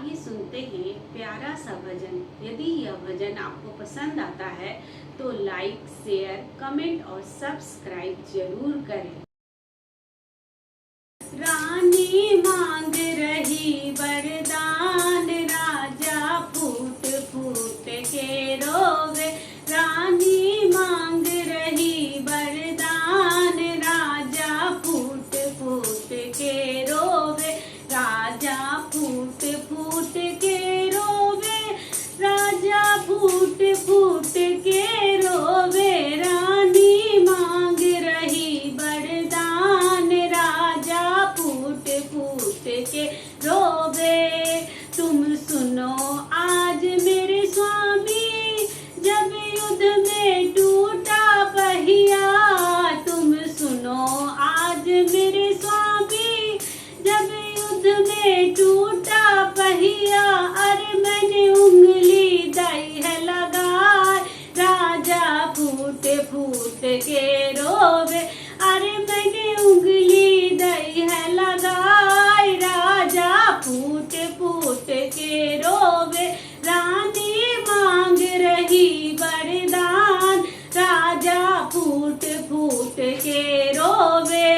आइए सुनते हैं प्यारा सा भजन। यदि यह भजन आपको पसंद आता है तो लाइक, शेयर, कमेंट और सब्सक्राइब जरूर करें। रानी मांग रही वरदान, राजा फूट फूट के रोवे। रानी मांग रही वरदान, राजा फूट फूट के रोवे। राजा फूट फूट के रोवे, राजा फूट फूट के रोवे। रानी मांग रही वरदान, राजा फूट फूट के रोवे। तुम सुनो आज मेरे स्वामी, जब युद्ध में टूटा पहिया। तुम सुनो आज मेरे स्वामी, जब युद्ध में टूटा पहिया। अरे मैंने उंगली दई है लगाए, राजा फूट फूट के रोवे। अरे मैंने उंगली दई है लगाए, राजा फूट फूट के रोवे। रानी मांग रही वरदान, राजा फूट फूट के रोवे।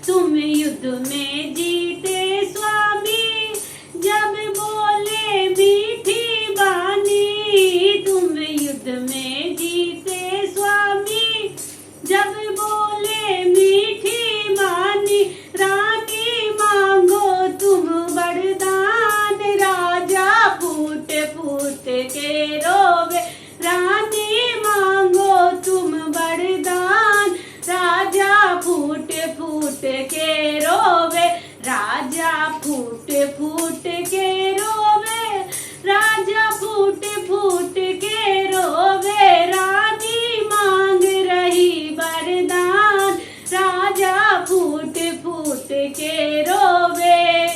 तुम युद्ध में जीते स्वामी, जब बोले मीठी बानी। तुम युद्ध में जीते स्वामी, जब बोले मीठी बानी। रानी मांगो तुम वरदान, राजा फूट फूट के रोवे। रानी मांगो तुम वरदान, राजा फूट फूट के रोवे। राजा फूट फूट के रोवे, राजा फूट फूट के रोवे। रानी मांग रही वरदान, राजा फूट फूट के रोवे।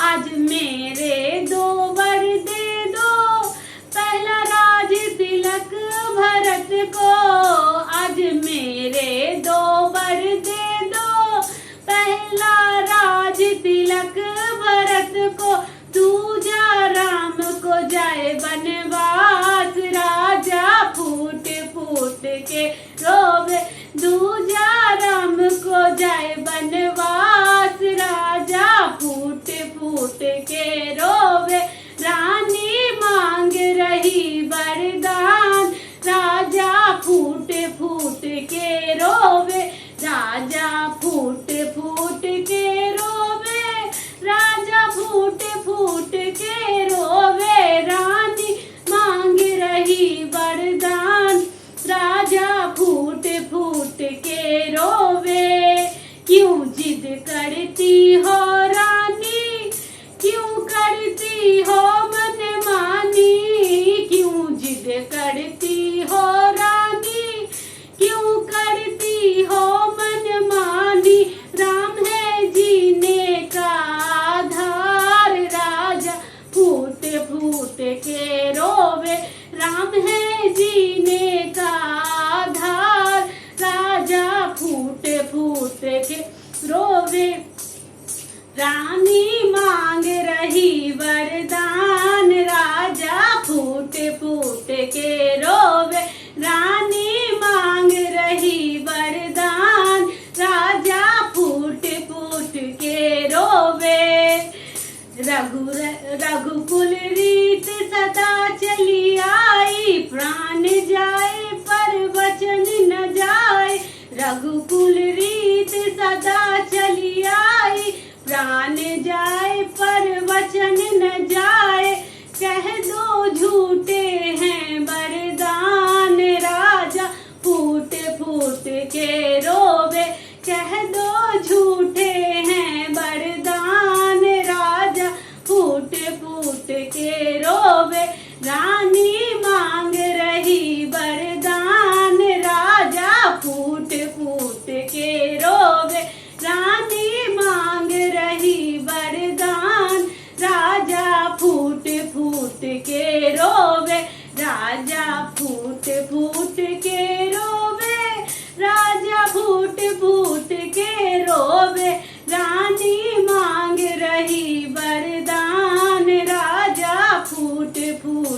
आज मेरे दो वर दे दो, पहला राज तिलक भरत को। आज मेरे दो वर दे दो, पहला राज तिलक भरत को। दूजा राम को जाए वनवास, राजा फूट फूट के रोवे। दूजा राम को जाए वनवास, राजा फूट फूट के रोवे। रानी मांग रही वरदान, राजा फूट फूट के रोवे। राजा फूट फूट के रोवे, राजा फूट फूट के रोवे। रानी मांग रही वरदान, राजा फूट फूट के रोवे। क्यों जिद करती हो रानी, क्यों करती हो मनमानी। क्यों जिद करती हो रानी, क्यों करती हो मनमानी। राम है जीने का आधार, राजा फूट फूट के रोवे। राम है जीने का आधार, राजा फूट फूट के रोवे। रानी मांग रही वरदान, राजा फूट फूट के रोवे। रानी मांग रही वरदान, राजा फूट फूट के रोवे। रघुकुल रीत सदा चली आई, प्राण जाए पर वचन न जाए। रघुकुल रीत सदा चली आई, प्राण जाए पर वचन न जाए। कह दो झूठे हैं वरदान, राजा फूट फूट के रोवे। कह दो झूठे हैं वरदान, राजा फूट फूट के रोवे। रानी मांग रही वरदान, राजा फूट फूट के रोवे। रानी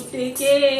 उठ के